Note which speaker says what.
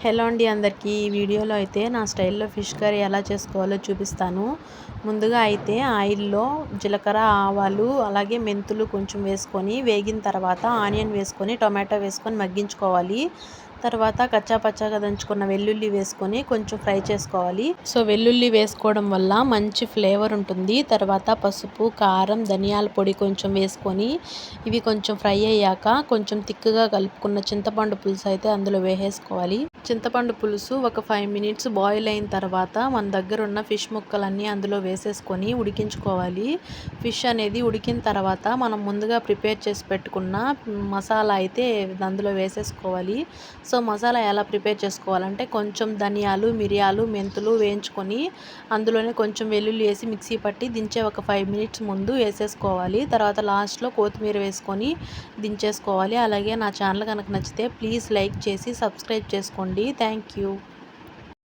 Speaker 1: Hello అండి అందరికీ. ఈ వీడియోలో అయితే నా స్టైల్లో ఫిష్ కర్రీ ఎలా చేసుకోవాలో చూపిస్తాను. ముందుగా అయితే ఆయిల్లో జీలకర్ర, ఆవాలు అలాగే మెంతులు కొంచెం వేసుకొని వేగిన తర్వాత ఆనియన్ వేసుకొని టొమాటో వేసుకొని మగ్గించుకోవాలి. తర్వాత కచ్చా పచ్చాగా దంచుకున్న వెల్లుల్లి వేసుకొని కొంచెం ఫ్రై చేసుకోవాలి. సో వెల్లుల్లి వేసుకోవడం వల్ల మంచి ఫ్లేవర్ ఉంటుంది. తర్వాత పసుపు, కారం, ధనియాల పొడి కొంచెం వేసుకొని ఇవి కొంచెం ఫ్రై అయ్యాక కొంచెం తిక్కుగా కలుపుకున్న చింతపండు పులుసు అయితే అందులో వేసేసుకోవాలి. చింతపండు పులుసు ఒక 5 మినిట్స్ బాయిల్ అయిన తర్వాత మన దగ్గర ఉన్న ఫిష్ ముక్కలన్నీ అందులో వేసేసుకొని ఉడికించుకోవాలి. ఫిష్ అనేది ఉడికిన తర్వాత మనం ముందుగా ప్రిపేర్ చేసి పెట్టుకున్న మసాలా అయితే అందులో వేసేసుకోవాలి. సో మసాలా ఎలా ప్రిపేర్ చేసుకోవాలంటే కొంచెం ధనియాలు, మిరియాలు, మెంతులు వేయించుకొని అందులోనే కొంచెం వెల్లుల్లి వేసి మిక్సీ పట్టి దించే ఒక 5 మినిట్స్ ముందు వేసేసుకోవాలి. తర్వాత లాస్ట్లో కొత్తిమీర వేసుకొని దించేసుకోవాలి. అలాగే నా ఛానల్ కనుక నచ్చితే ప్లీజ్ లైక్ చేసి సబ్స్క్రైబ్ చేసుకోండి. Thank you.